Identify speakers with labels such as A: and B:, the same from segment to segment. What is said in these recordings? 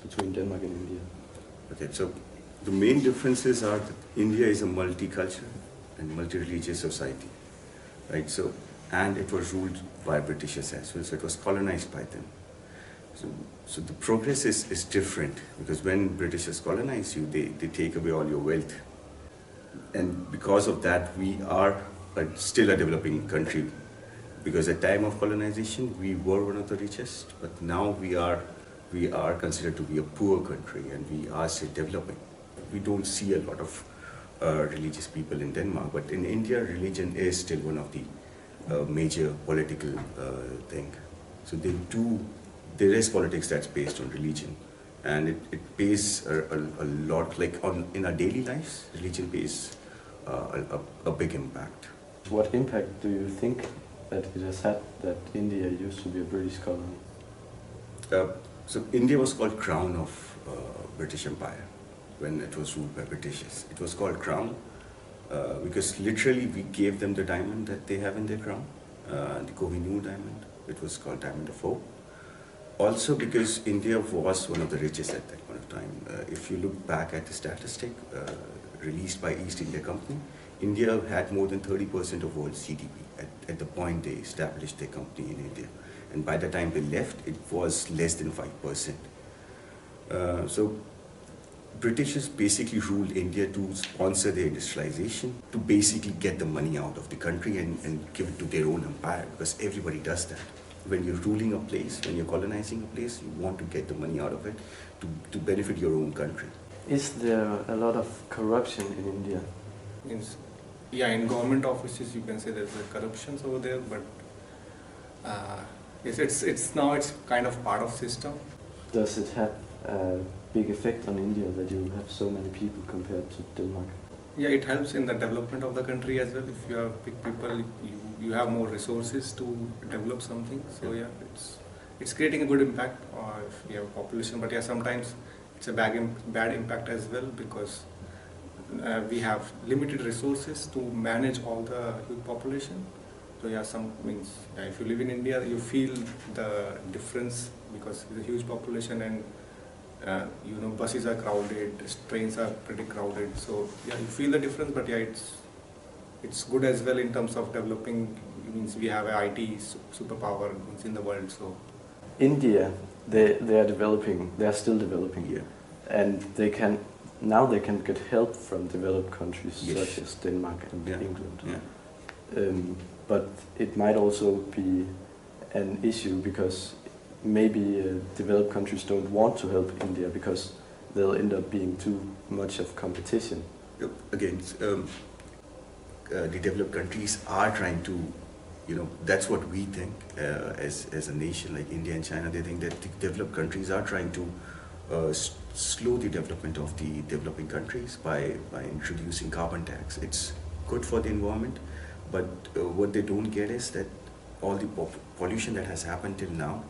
A: between Denmark and India?
B: Okay, so the main differences are that India is a multicultural and multi-religious society, right? So, and it was ruled by Britishers as well, so it was colonized by them. So the progress is different because when Britishers colonize you, they take away all your wealth. And because of that, we are still a developing country. Because at time of colonization, we were one of the richest, but now we are considered to be a poor country and we are still developing. We don't see a lot of religious people in Denmark, but in India, religion is still one of the major political thing. So there is politics that's based on religion, and it pays a lot, like in our daily lives, religion pays a big impact.
A: What impact do you think that it has had that India used to be a British colony?
B: So India was called Crown of British Empire when it was ruled by Britishers. It was called Crown because literally we gave them the diamond that they have in their crown, the Kohinoor diamond. It was called Diamond of Hope. Also because India was one of the richest at that point of time. If you look back at the statistic released by East India Company, India had more than 30% of world's GDP at the point they established their company in India. And by the time they left, it was less than 5%. So Britishers basically ruled India to sponsor their industrialization, to basically get the money out of the country and give it to their own empire, because everybody does that. When you're ruling a place, when you're colonizing a place, you want to get the money out of it to benefit your own country.
A: Is there a lot of corruption in India?
C: Yeah, in government offices you can say there's a corruption over there, but yes, it's kind of part of system.
A: Does it have a big effect on India that you have so many people compared to Denmark?
C: Yeah, it helps in the development of the country as well. If you have big people, you have more resources to develop something. So yeah, it's creating a good impact if you have population. But yeah, sometimes it's a bad impact as well because we have limited resources to manage all the huge population. So yeah, if you live in India, you feel the difference because it's a huge population and buses are crowded, trains are pretty crowded. So yeah, you feel the difference. But yeah, it's good as well in terms of developing. It means we have an IT superpower in the world. So
A: India, they are developing. They are still developing.
B: Yeah.
A: And they can get help from developed countries such as Denmark and England.
B: Yeah.
A: But it might also be an issue because maybe developed countries don't want to help India because they'll end up being too much of competition.
B: Again, the developed countries are trying to, that's what we think as a nation like India and China. They think that the developed countries are trying to slow the development of the developing countries by introducing carbon tax. It's good for the environment, but what they don't get is that all the pollution that has happened till now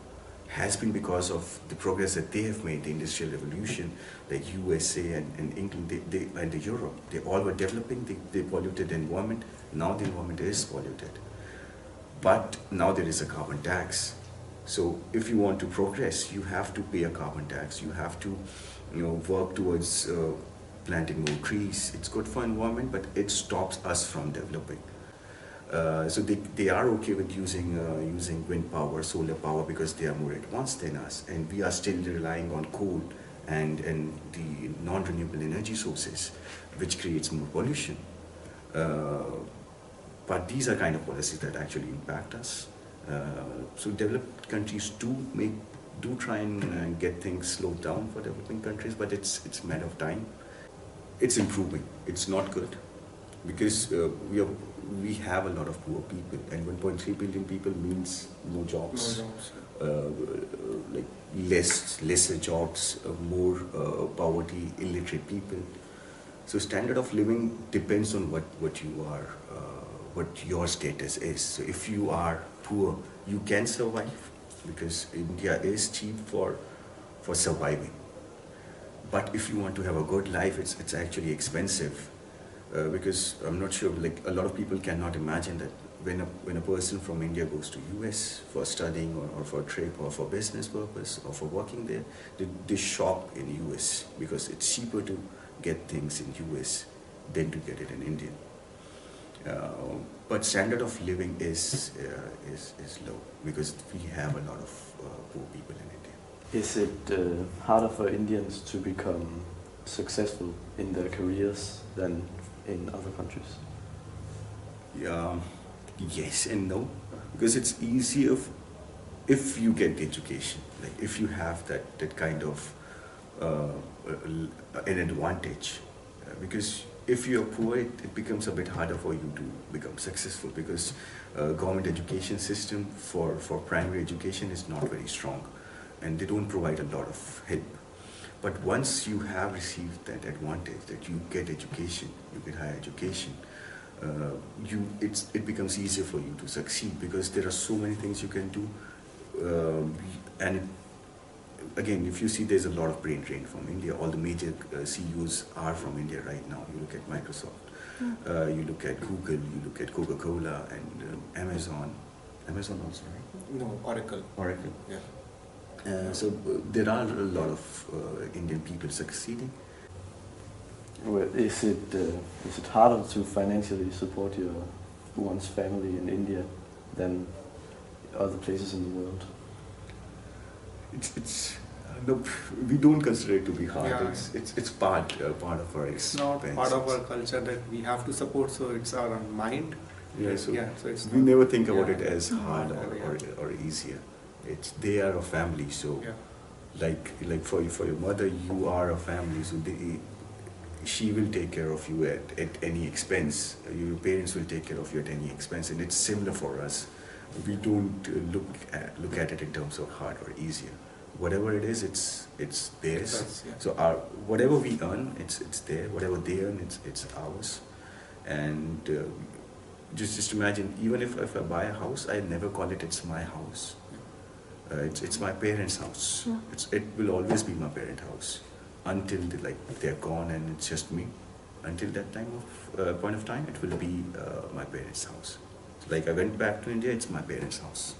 B: has been because of the progress that they have made, the industrial revolution, like USA and England and Europe. They all were developing, they polluted the environment. Now the environment is polluted. But now there is a carbon tax. So if you want to progress, you have to pay a carbon tax. You have to work towards planting more trees. It's good for environment, but it stops us from developing. So they are okay with using wind power, solar power because they are more advanced than us, and we are still relying on coal and the non-renewable energy sources, which creates more pollution. But these are kind of policies that actually impact us. So developed countries do try and get things slowed down for developing countries, but it's a matter of time. It's improving. It's not good because we have a lot of poor people, and 1.3 billion people means no jobs. Like lesser jobs, more poverty, illiterate people. So standard of living depends on what you are, what your status is. So if you are poor, you can survive because India is cheap for surviving. But if you want to have a good life, it's actually expensive because I'm not sure, like a lot of people cannot imagine that when a person from India goes to US for studying or for a trip or for business purpose or for working there, they shop in US because it's cheaper to get things in US than to get it in India. But standard of living is low because we have a lot of poor people in India.
A: Is it harder for Indians to become successful in their careers than in other countries?
B: Yes and no, because it's easier if you get the education, like if you have that kind of an advantage, because if you're poor, it becomes a bit harder for you to become successful because government education system for primary education is not very strong and they don't provide a lot of help. But once you have received that advantage, that you get education, you get higher education, it becomes easier for you to succeed because there are so many things you can do. And again, if you see, there's a lot of brain drain from India. All the major CEOs are from India right now. You look at Microsoft, you look at Google, you look at Coca-Cola and Amazon. Amazon also, right?
C: No, Oracle.
B: Oracle.
C: Yeah.
B: So there are a lot of Indian people succeeding.
A: Well, is it harder to financially support one's family in India than other places in the world?
B: It's no, we don't consider it to be hard.
C: Yeah.
B: It's part of our
C: It's not part of our culture that we have to support, so it's our mind.
B: Yeah, so
C: it's
B: we never think about
C: yeah.
B: it as hard or easier. They are a family, so like for your mother, you are a family, so she will take care of you at any expense. Your parents will take care of you at any expense, and it's similar for us. We don't look at it in terms of hard or easier. Whatever it is, it's theirs. So whatever we earn, it's there. Whatever they earn, it's ours. And just imagine, even if I buy a house, I never call it's my house. It's my parents' house. It will always be my parent house until they're gone and it's just me. Until that point of time, it will be my parents' house. So I went back to India. It's my parents' house.